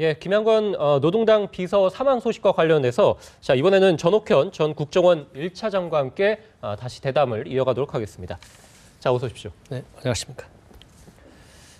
예, 김양건 노동당 비서 사망 소식과 관련해서 자, 이번에는 전옥현 전 국정원 1차장과 함께 다시 대담을 이어가도록 하겠습니다. 자, 어서 오십시오. 네, 안녕하십니까.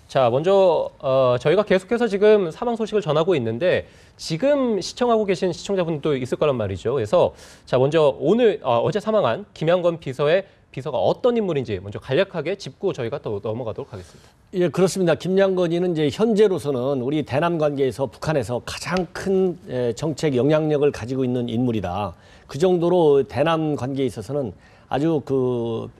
자, 먼저 저희가 계속해서 지금 사망 소식을 전하고 있는데 지금 시청하고 계신 시청자분도 있을 거란 말이죠. 그래서 자, 먼저 어제 사망한 김양건 비서가 어떤 인물인지 먼저 간략하게 짚고 저희가 또 넘어가도록 하겠습니다. 예, 그렇습니다. 김양건이는 이제 현재로서는 우리 대남 관계에서 북한에서 가장 큰 정책 영향력을 가지고 있는 인물이다. 그 정도로 대남 관계에 있어서는 아주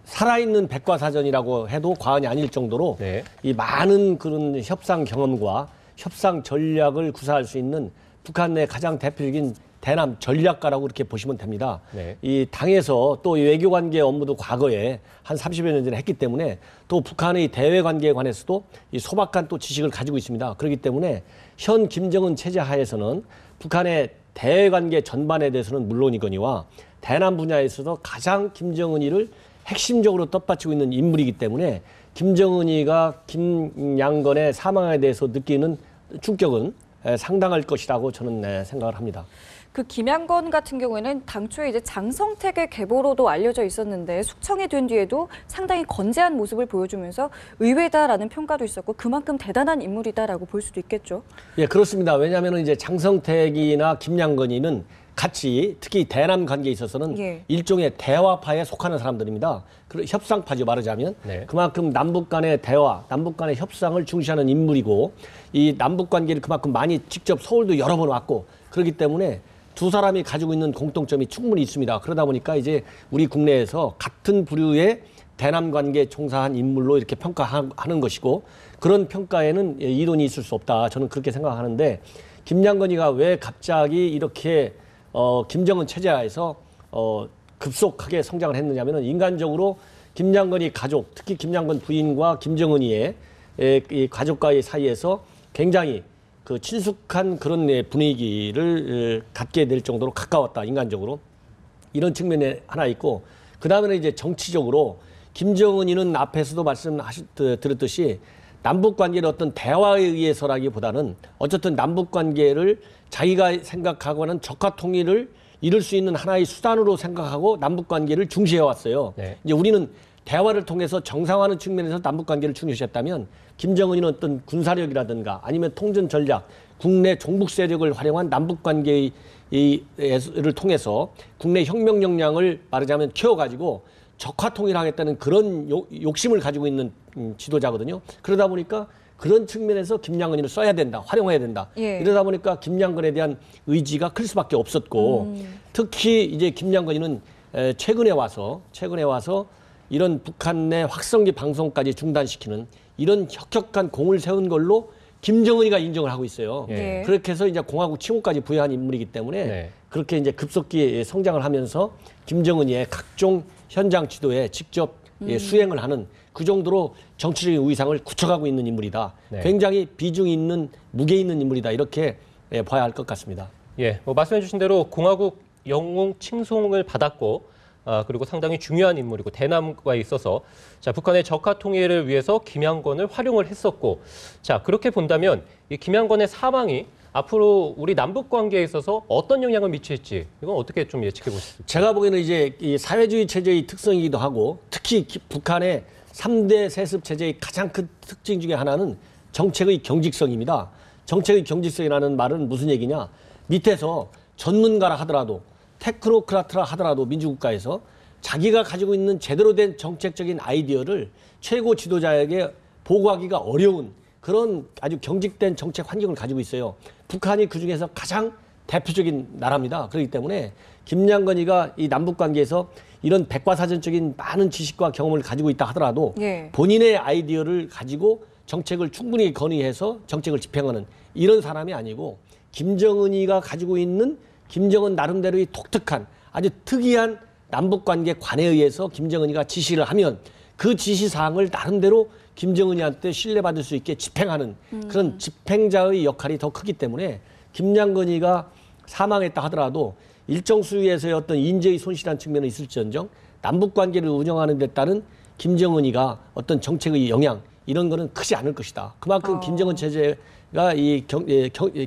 살아있는 백과사전이라고 해도 과언이 아닐 정도로 네. 이 많은 그런 협상 경험과 협상 전략을 구사할 수 있는 북한 내 가장 대표적인 대남 전략가라고 이렇게 보시면 됩니다. 네. 이 당에서 또 외교관계 업무도 과거에 한 30여 년 전에 했기 때문에 또 북한의 대외관계에 관해서도 이 소박한 또 지식을 가지고 있습니다. 그렇기 때문에 현 김정은 체제 하에서는 북한의 대외관계 전반에 대해서는 물론이거니와 대남 분야에서도 가장 김정은이를 핵심적으로 떡받치고 있는 인물이기 때문에 김정은이가 김양건의 사망에 대해서 느끼는 충격은 상당할 것이라고 저는 생각을 합니다. 그 김양건 같은 경우에는 당초에 이제 장성택의 계보로도 알려져 있었는데 숙청이 된 뒤에도 상당히 건재한 모습을 보여주면서 의외다라는 평가도 있었고 그만큼 대단한 인물이다라고 볼 수도 있겠죠. 예, 그렇습니다. 왜냐하면 이제 장성택이나 김양건이는 같이 특히 대남 관계에 있어서는 일종의 대화파에 속하는 사람들입니다. 협상파죠, 말하자면. 네. 그만큼 남북 간의 대화, 남북 간의 협상을 중시하는 인물이고 이 남북 관계를 그만큼 많이 직접 서울도 여러 번 왔고 그렇기 때문에 두 사람이 가지고 있는 공통점이 충분히 있습니다. 그러다 보니까 이제 우리 국내에서 같은 부류의 대남 관계에 종사한 인물로 이렇게 평가하는 것이고 그런 평가에는 이론이 있을 수 없다. 저는 그렇게 생각하는데 김양건이가 왜 갑자기 이렇게 김정은 체제하에서 급속하게 성장을 했느냐면은 인간적으로 김양건이 가족, 특히 김양건 부인과 김정은이의 이 가족과의 사이에서 굉장히 친숙한 그런 분위기를 갖게 될 정도로 가까웠다, 인간적으로. 이런 측면이 하나 있고, 그 다음에는 이제 정치적으로 김정은이는 앞에서도 들었듯이 남북 관계를 어떤 대화에 의해서라기보다는 어쨌든 남북 관계를 자기가 생각하고는 적화 통일을 이룰 수 있는 하나의 수단으로 생각하고 남북 관계를 중시해 왔어요. 네. 이제 우리는 대화를 통해서 정상화하는 측면에서 남북 관계를 중시했다면 김정은이는 어떤 군사력이라든가 아니면 통전 전략, 국내 종북 세력을 활용한 남북 관계를 통해서 국내 혁명 역량을 말하자면 키워가지고 적화 통일하겠다는 그런 욕심을 가지고 있는 지도자거든요. 그러다 보니까 그런 측면에서 김양건이를 써야 된다, 활용해야 된다. 예. 이러다 보니까 김양건에 대한 의지가 클 수밖에 없었고 특히 이제 김양건이는 최근에 와서 이런 북한 내 확성기 방송까지 중단시키는 이런 혁혁한 공을 세운 걸로 김정은이가 인정을 하고 있어요. 예. 그렇게 해서 이제 공화국 칭호까지 부여한 인물이기 때문에 네. 그렇게 이제 급속히 성장을 하면서 김정은이의 각종 현장 지도에 직접 수행을 하는 그 정도로 정치적인 위상을 굳혀가고 있는 인물이다. 네. 굉장히 비중 있는, 무게 있는 인물이다. 이렇게 봐야 할 것 같습니다. 예, 말씀해 주신 대로 공화국 영웅 칭송을 받았고 그리고 상당히 중요한 인물이고 대남과에 있어서 자, 북한의 적화 통일을 위해서 김양건을 활용을 했었고 자, 그렇게 본다면 이 김양건의 사망이 앞으로 우리 남북 관계에 있어서 어떤 영향을 미칠지 이건 어떻게 좀 예측해 보십니까? 제가 보기에는 이제 이 사회주의 체제의 특성이기도 하고 특히 북한의 3대 세습 체제의 가장 큰 특징 중에 하나는 정책의 경직성입니다. 정책의 경직성이라는 말은 무슨 얘기냐? 밑에서 전문가라 하더라도 테크노크라트라 하더라도 민주국가에서 자기가 가지고 있는 제대로 된 정책적인 아이디어를 최고 지도자에게 보고하기가 어려운 그런 아주 경직된 정책 환경을 가지고 있어요. 북한이 그중에서 가장 대표적인 나라입니다. 그렇기 때문에 김양건이가 이 남북 관계에서 이런 백과사전적인 많은 지식과 경험을 가지고 있다 하더라도 본인의 아이디어를 가지고 정책을 충분히 건의해서 정책을 집행하는 이런 사람이 아니고 김정은이가 가지고 있는 김정은 나름대로의 독특한 아주 특이한 남북관계 관에 의해서 김정은이가 지시를 하면 그 지시사항을 나름대로 김정은이한테 신뢰받을 수 있게 집행하는 그런 집행자의 역할이 더 크기 때문에 김양건이가 사망했다 하더라도 일정 수위에서의 어떤 인재의 손실한 측면은 있을지언정 남북관계를 운영하는 데 따른 김정은이가 어떤 정책의 영향 이런 거는 크지 않을 것이다. 그만큼 김정은 체제가 이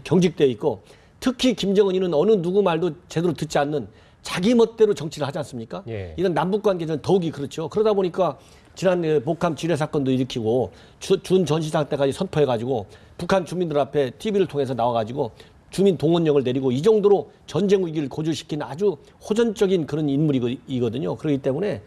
경직되어 있고 특히 김정은이는 어느 누구 말도 제대로 듣지 않는 자기 멋대로 정치를 하지 않습니까? 예. 이런 남북 관계는 더욱이 그렇죠. 그러다 보니까 지난 목함 지뢰 사건도 일으키고 준 전시상 때까지 선포해가지고 북한 주민들 앞에 TV를 통해서 나와가지고 주민 동원령을 내리고 이 정도로 전쟁 위기를 고조시킨 아주 호전적인 그런 인물이거든요. 그렇기 때문에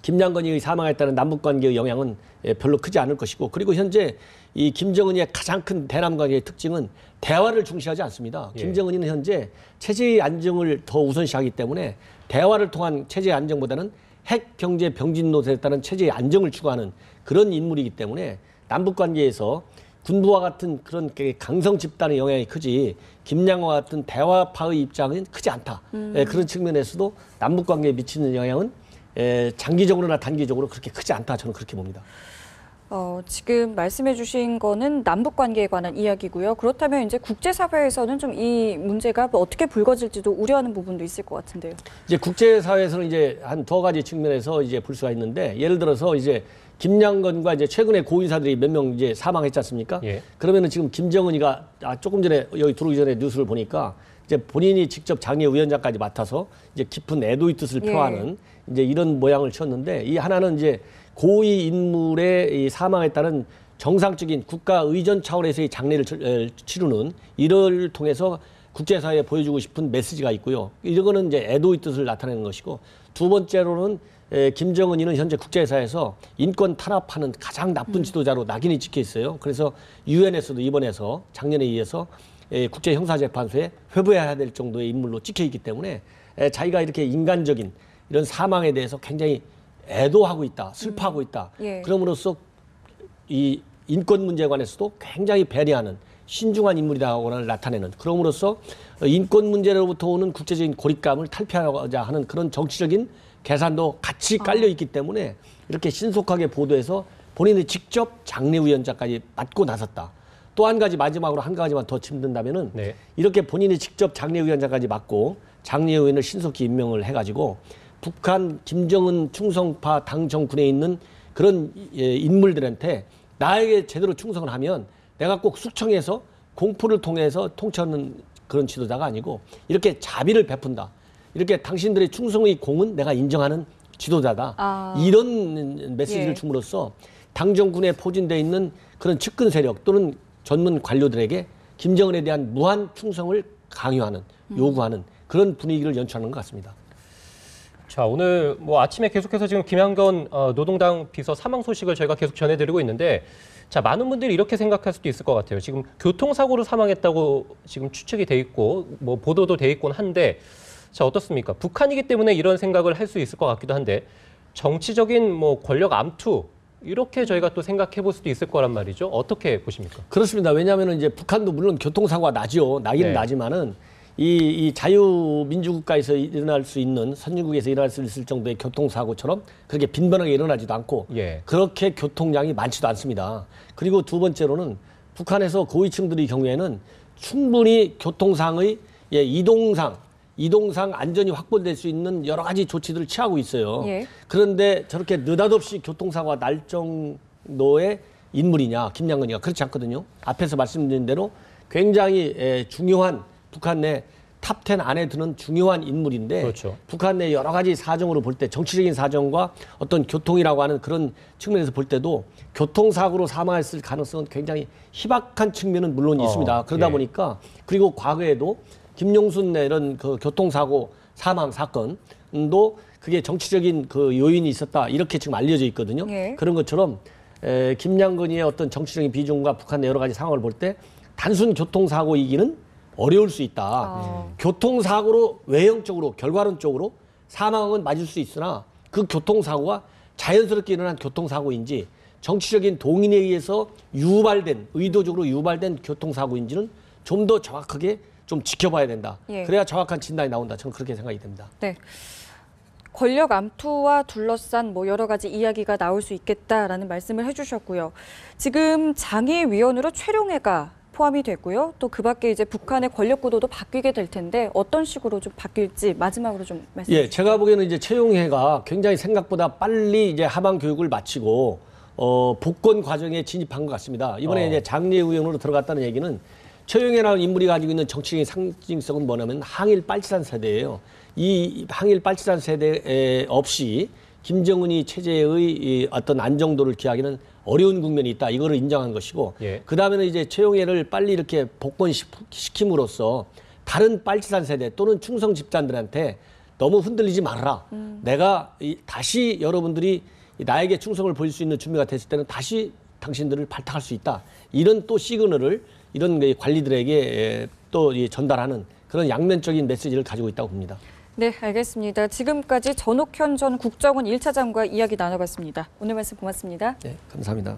김양건이 사망했다는 남북관계의 영향은 별로 크지 않을 것이고 그리고 현재 이 김정은의 가장 큰 대남 관계의 특징은 대화를 중시하지 않습니다. 예. 김정은이는 현재 체제의 안정을 더 우선시하기 때문에 대화를 통한 체제의 안정보다는 핵 경제 병진 노선에 따른 체제의 안정을 추구하는 그런 인물이기 때문에 남북관계에서 군부와 같은 그런 강성 집단의 영향이 크지 김양과 같은 대화파의 입장은 크지 않다. 그런 측면에서도 남북관계에 미치는 영향은 장기적으로나 단기적으로 그렇게 크지 않다. 저는 그렇게 봅니다. 지금 말씀해 주신 거는 남북 관계에 관한 이야기고요. 그렇다면 이제 국제사회에서는 좀 이 문제가 어떻게 불거질지도 우려하는 부분도 있을 것 같은데요. 이제 국제사회에서는 이제 한 두 가지 측면에서 이제 볼 수가 있는데 예를 들어서 이제 김양건과 이제 최근에 고위사들이 몇 명 이제 사망했지 않습니까? 예. 그러면은 지금 김정은이가 조금 전에 여기 들어오기 전에 뉴스를 보니까 이제 본인이 직접 장례위원장까지 맡아서 이제 깊은 애도의 뜻을 표하는 이제 이런 모양을 쳤는데 이 하나는 이제 고위 인물의 이 사망에 따른 정상적인 국가 의전 차원에서의 장례를 치르는 이를 통해서 국제사회에 보여주고 싶은 메시지가 있고요. 이거는 이제 애도의 뜻을 나타내는 것이고 두 번째로는 김정은이는 현재 국제사회에서 인권 탄압하는 가장 나쁜 지도자로 낙인이 찍혀 있어요. 그래서 유엔에서도 이번에서 작년에 의해서 국제형사재판소에 회부해야 될 정도의 인물로 찍혀 있기 때문에 자기가 이렇게 인간적인 이런 사망에 대해서 굉장히 애도하고 있다, 슬퍼하고 있다. 그럼으로써 이 인권 문제에 관해서도 굉장히 배려하는 신중한 인물이라고를 나타내는 그럼으로써 인권 문제로부터 오는 국제적인 고립감을 탈피하고자 하는 그런 정치적인 계산도 같이 깔려 있기 때문에 이렇게 신속하게 보도해서 본인이 직접 장례위원장까지 맡고 나섰다. 또 한 가지 마지막으로 한 가지만 더 짚는다면은 이렇게 본인이 직접 장례위원장까지 맡고 장례위원을 신속히 임명을 해가지고 북한 김정은 충성파 당 정군에 있는 그런 인물들한테 나에게 제대로 충성을 하면 내가 꼭 숙청해서 공포를 통해서 통치하는 그런 지도자가 아니고 이렇게 자비를 베푼다. 이렇게 당신들의 충성의 공은 내가 인정하는 지도자다. 이런 메시지를 줌으로써 당 정군에 포진되어 있는 그런 측근 세력 또는 전문 관료들에게 김정은에 대한 무한 충성을 강요하는 요구하는 그런 분위기를 연출하는 것 같습니다. 자, 오늘 뭐 아침에 계속해서 지금 김양건 노동당 비서 사망 소식을 저희가 계속 전해드리고 있는데 자, 많은 분들이 이렇게 생각할 수도 있을 것 같아요. 지금 교통사고로 사망했다고 지금 추측이 돼 있고 뭐 보도도 돼 있곤 한데 자, 어떻습니까? 북한이기 때문에 이런 생각을 할 수 있을 것 같기도 한데 정치적인 뭐 권력 암투 이렇게 저희가 또 생각해 볼 수도 있을 거란 말이죠. 어떻게 보십니까? 그렇습니다. 왜냐하면 이제 북한도 물론 교통사고가 나죠. 나긴 나지만은 이 자유민주국가에서 일어날 수 있는 선진국에서 일어날 수 있을 정도의 교통사고처럼 그렇게 빈번하게 일어나지도 않고 그렇게 교통량이 많지도 않습니다. 그리고 두 번째로는 북한에서 고위층들의 경우에는 충분히 교통상의 이동상 안전이 확보될 수 있는 여러 가지 조치들을 취하고 있어요. 그런데 저렇게 느닷없이 교통사고가 날 정도의 인물이냐, 김양건이가 그렇지 않거든요. 앞에서 말씀드린 대로 굉장히 중요한 북한 내 탑10 안에 드는 중요한 인물인데 북한 내 여러 가지 사정으로 볼 때 정치적인 사정과 어떤 교통이라고 하는 그런 측면에서 볼 때도 교통사고로 사망했을 가능성은 굉장히 희박한 측면은 물론 있습니다. 그러다 보니까 그리고 과거에도 김용순 이런 그 교통사고 사망 사건도 그게 정치적인 그 요인이 있었다 이렇게 지금 알려져 있거든요. 그런 것처럼 김양건이의 어떤 정치적인 비중과 북한 내 여러 가지 상황을 볼 때 단순 교통사고이기는 어려울 수 있다. 교통사고로 외형적으로 결과론적으로 사망은 맞을 수 있으나 그 교통사고가 자연스럽게 일어난 교통사고인지 정치적인 동인에 의해서 의도적으로 유발된 교통사고인지는 좀 더 정확하게 좀 지켜봐야 된다. 그래야 정확한 진단이 나온다. 저는 그렇게 생각이 됩니다. 네. 권력 암투와 둘러싼 뭐 여러 가지 이야기가 나올 수 있겠다라는 말씀을 해주셨고요. 지금 장애위원으로 최룡해가 포함이 됐고요. 또 그 밖에 이제 북한의 권력 구도도 바뀌게 될 텐데 어떤 식으로 좀 바뀔지 마지막으로 좀 말씀해 주시죠. 제가 보기에는 이제 최용해가 굉장히 생각보다 빨리 이제 하방 교육을 마치고 복권 과정에 진입한 것 같습니다. 이번에 이제 장례 의원으로 들어갔다는 얘기는 최영애라는 인물이 가지고 있는 정치적인 상징성은 뭐냐면 항일 빨치산 세대예요. 이 항일 빨치산 세대 없이 김정은이 체제의 어떤 안정도를 기하기는 어려운 국면이 있다. 이거를 인정한 것이고, 예. 그 다음에는 이제 최영애를 빨리 이렇게 복권시킴으로써 다른 빨치산 세대 또는 충성 집단들한테 너무 흔들리지 말아라. 내가 다시 여러분들이 나에게 충성을 보일 수 있는 준비가 됐을 때는 다시 당신들을 발탁할 수 있다. 이런 또 시그널을 이런 관리들에게 또 전달하는 그런 양면적인 메시지를 가지고 있다고 봅니다. 네, 알겠습니다. 지금까지 전옥현 전 국정원 1차장과 이야기 나눠봤습니다. 오늘 말씀 고맙습니다. 네, 감사합니다.